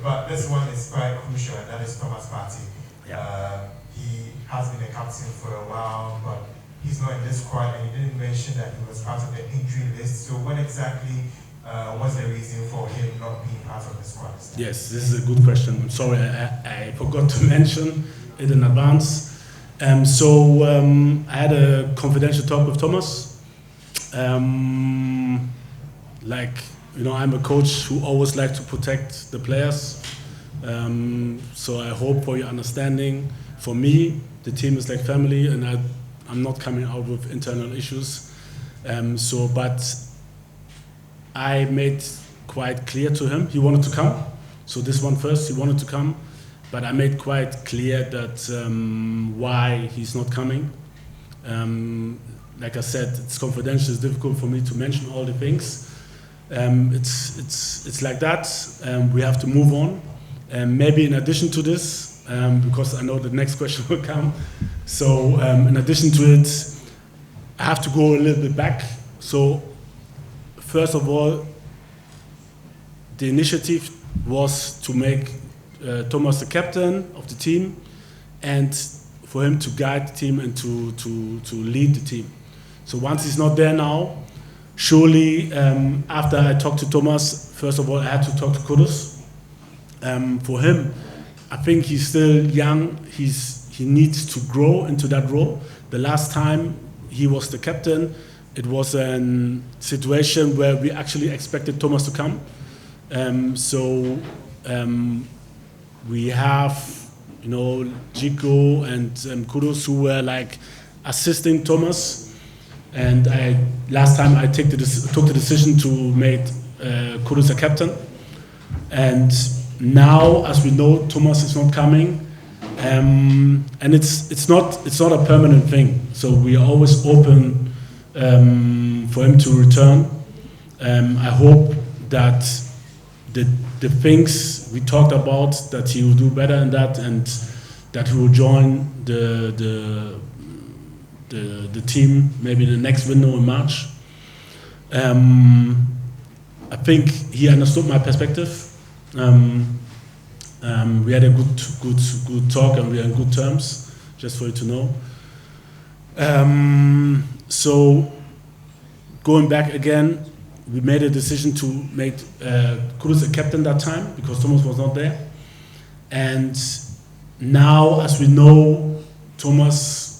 but this one is quite crucial, and that is Thomas Partey. Yeah. He has been a captain for a while, but he's not in this squad, and you didn't mention that he was part of the injury list. So what exactly was the reason for him not being part of the squad? Yes, this is a good question. I'm sorry, I forgot to mention it in advance. I had a confidential talk with Thomas. I'm a coach who always likes to protect the players. So I hope for your understanding. For me, the team is like family, and I'm not coming out with internal issues. But I made quite clear to him he wanted to come. So this one first, he wanted to come, but I made quite clear that why he's not coming. Like I said, it's confidential. It's difficult for me to mention all the things. It's like that. We have to move on. Maybe in addition to this, because I know the next question will come. So in addition to it, I have to go a little bit back. So first of all, the initiative was to make Thomas the captain of the team, and for him to guide the team and to lead the team. So once he's not there now, surely after I talked to Thomas, first of all I had to talk to Kudus. For him, I think he's still young. He needs to grow into that role. The last time he was the captain, it was a situation where we actually expected Thomas to come. We have, Jico and Kudus who were like assisting Thomas. And last time I took the decision to make Kudus a captain. And now, as we know, Thomas is not coming, and it's not a permanent thing. So we are always open for him to return. I hope that the things we talked about, that he will do better in that, and that he will join the team maybe the next window in March. I think he understood my perspective. We had a good talk, and we are in good terms, just for you to know. So going back again, we made a decision to make Kudus a captain that time because Thomas was not there. And now, as we know, Thomas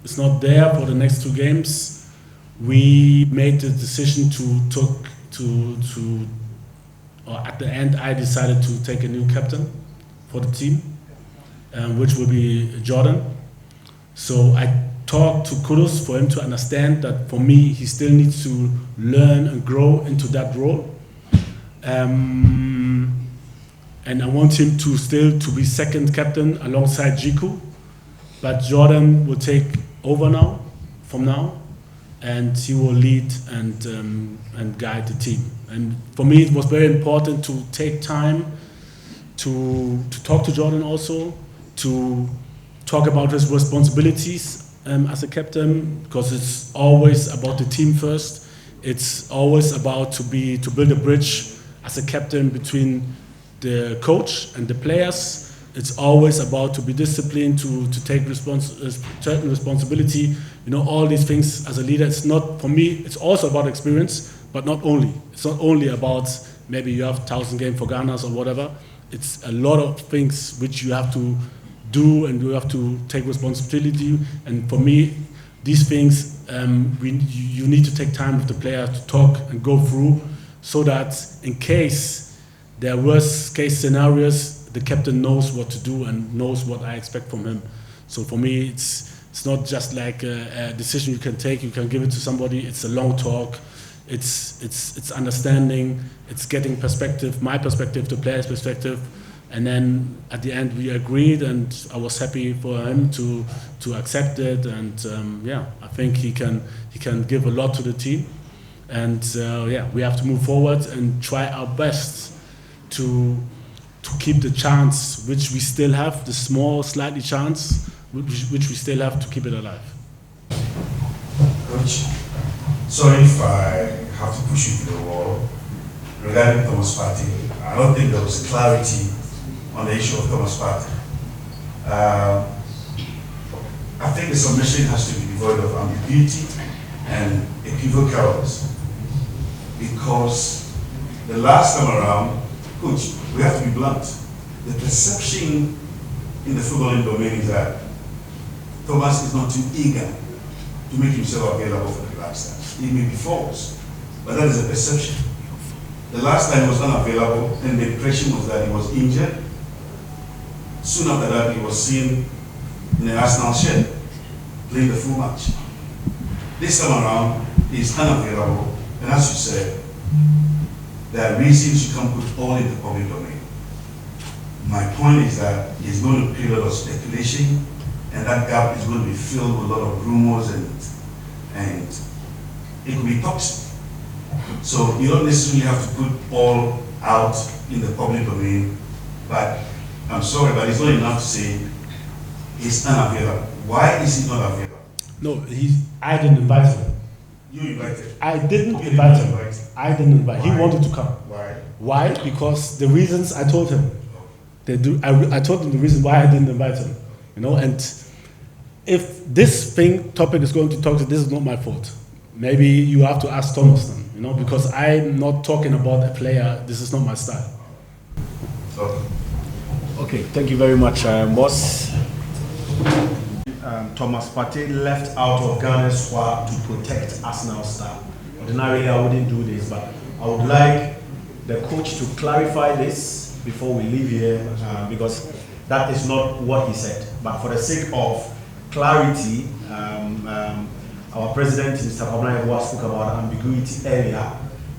is not there for the next 2 games. We made the decision at the end, I decided to take a new captain for the team, which will be Jordan. So I talked to Kudus for him to understand that for me, he still needs to learn and grow into that role. And I want him to be second captain alongside Jiku. But Jordan will take over from now, and he will lead and guide the team. And for me, it was very important to take time to talk to Jordan also, to talk about his responsibilities as a captain, because it's always about the team first. It's always about to build a bridge as a captain between the coach and the players. It's always about to be disciplined, to take certain responsibility. All these things as a leader. It's not, for me, it's also about experience, but not only. It's not only about maybe you have 1,000 games for Ghana or whatever. It's a lot of things which you have to do, and you have to take responsibility. And for me, these things, you need to take time with the player to talk and go through, so that in case there are worst case scenarios, the captain knows what to do and knows what I expect from him. So for me, it's not just like a decision you can take, you can give it to somebody. It's a long talk. It's understanding. It's getting perspective, my perspective, the player's perspective, and then at the end we agreed, and I was happy for him to accept it. And I think he can give a lot to the team, and we have to move forward and try our best to keep the chance which we still have, the small, slightly chance which we still have, to keep it alive. Coach, sorry if I have to push you to the wall regarding Thomas Partey. I don't think there was clarity on the issue of Thomas Partey. I think the submission has to be devoid of ambiguity and equivocals, because the last time around, coach, we have to be blunt. The perception in the footballing domain is that Thomas is not too eager to make himself available for the Black Stars. It may be false, but that is a perception. The last time he was unavailable, and the impression was that he was injured. Soon after that, he was seen in the Arsenal shed, playing the full match. This time around, he is unavailable, and as you said, there are reasons you can't put all in the public domain. My point is that it's going to create a lot of speculation, and that gap is going to be filled with a lot of rumors, and it could be toxic. So you don't necessarily have to put all out in the public domain, but I'm sorry, but it's not enough to say he's unavailable. Why is he not available? No, I didn't invite him. You invited. I didn't invite him. I didn't invite him. He wanted to come. Why? Why? Because the reasons I told him. I told him the reason why I didn't invite him. You know, and if this topic is going to talk, this is not my fault. Maybe you have to ask Thomas then, you know, because I'm not talking about a player. This is not my style. Okay, thank you very much, boss. Thomas Partey left out of Ghana's squad to protect Arsenal's star. Ordinarily, I wouldn't do this, but I would like the coach to clarify this before we leave here, because that is not what he said. But for the sake of clarity, our president, Mr. Ayew, spoke about ambiguity earlier.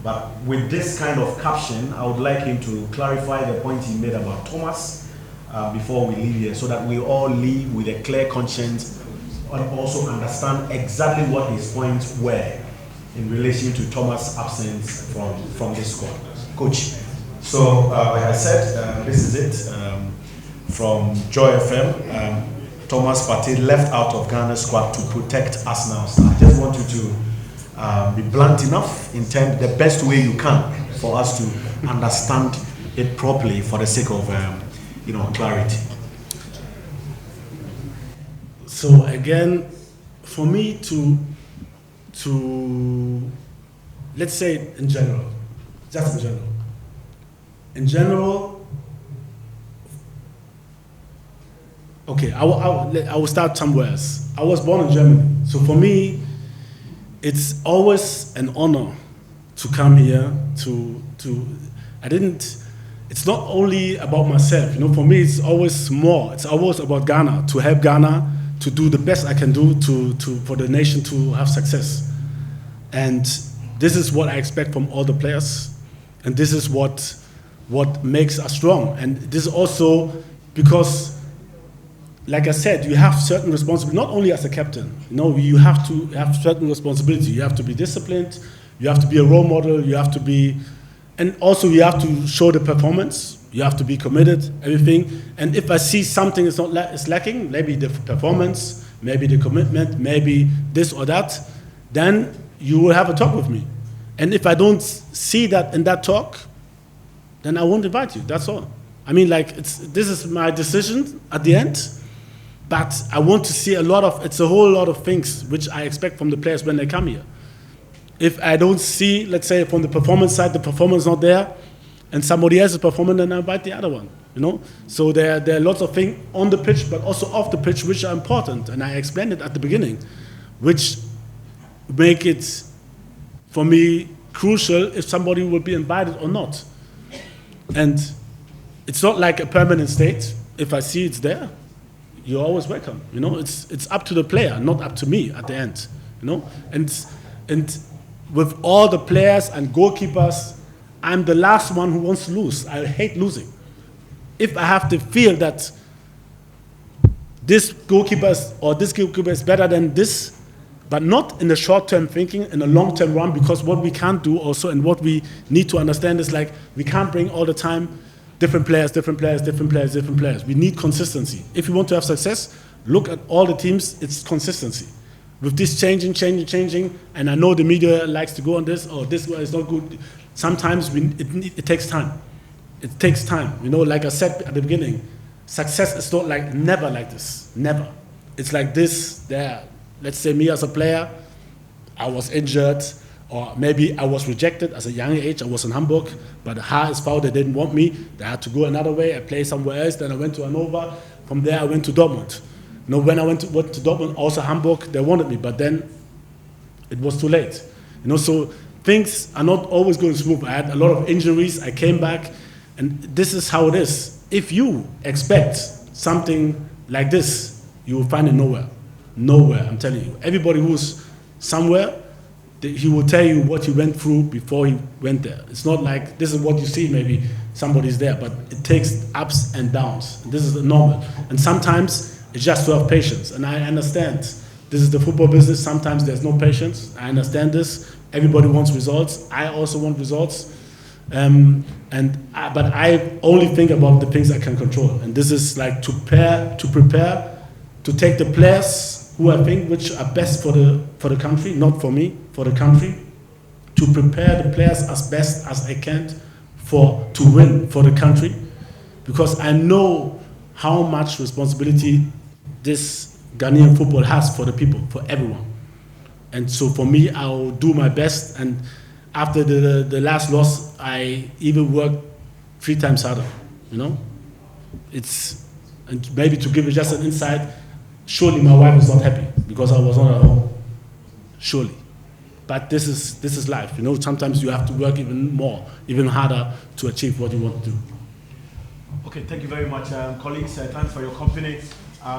But with this kind of caption, I would like him to clarify the point he made about Thomas before we leave here, so that we all leave with a clear conscience and also understand exactly what his points were in relation to Thomas' absence from this squad. Coach. So, like I said, this is it from Joy FM. Thomas Partey left out of Ghana's squad to protect Arsenal. So I just want you to be blunt enough in terms the best way you can for us to understand it properly for the sake of clarity. So again, for me to let's say in general, just in general, okay, I will start somewhere else. I was born in Germany, so for me, it's always an honor to come here. It's not only about myself, you know. For me, it's always more. It's always about Ghana, to help Ghana to do the best I can do for the nation to have success. And this is what I expect from all the players, and this is what makes us strong. And this is also because, like I said, you have certain responsibility, not only as a captain. You know, you have to have certain responsibility. You have to be disciplined. You have to be a role model. You have to be, and also you have to show the performance. You have to be committed, everything. And if I see something is lacking, maybe the performance, maybe the commitment, maybe this or that, then you will have a talk with me. And if I don't see that in that talk, then I won't invite you. That's all. I mean, like, this is my decision at the end. But I want to see it's a whole lot of things which I expect from the players when they come here. If I don't see, let's say, from the performance side, the performance not there, and somebody else is performing, then I invite the other one, you know? So there are lots of things on the pitch, but also off the pitch, which are important. And I explained it at the beginning, which make it, for me, crucial if somebody will be invited or not. And it's not like a permanent state. If I see it's there, you're always welcome. You know, it's up to the player, not up to me at the end. You know, and with all the players and goalkeepers, I'm the last one who wants to lose. I hate losing. If I have to feel that this goalkeeper is better than this, but not in the short-term thinking, in the long-term run, because what we can't do also, and what we need to understand is, like, we can't bring all the time different players. We need consistency. If you want to have success, look at all the teams, it's consistency. With this changing, and I know the media likes to go on this, or this one is not good. Sometimes it takes time. it takes time. You know, like I said at the beginning, success is not like, never like this, never. It's like this, there. Let's say me as a player, I was injured, or maybe I was rejected at a young age. I was in Hamburg, but HS found they didn't want me. They had to go another way. I played somewhere else. Then I went to Hannover. From there, I went to Dortmund. You know, when I went to Dortmund, also Hamburg, they wanted me, but then it was too late. You know, so things are not always going smooth. I had a lot of injuries. I came back, and this is how it is. If you expect something like this, you will find it nowhere. Nowhere, I'm telling you. Everybody who's somewhere, he will tell you what he went through before he went there. It's not like this is what you see, maybe somebody's there, but it takes ups and downs. This is normal. And sometimes it's just to have patience. And I understand this is the football business. Sometimes there's no patience. I understand this. Everybody wants results. I also want results. But I only think about the things I can control. And this is like to prepare, to take the players who I think which are best for the country, not for me, for the country, to prepare the players as best as I can to win for the country, because I know how much responsibility this Ghanaian football has for the people, for everyone. And so for me, I'll do my best, and after the last loss, I even worked 3 times harder, you know? And maybe to give you just an insight, surely my wife is not happy because I was not at home. Surely. But this is life, you know. Sometimes you have to work even more, even harder to achieve what you want to do. Okay, thank you very much, colleagues. Thanks for your company.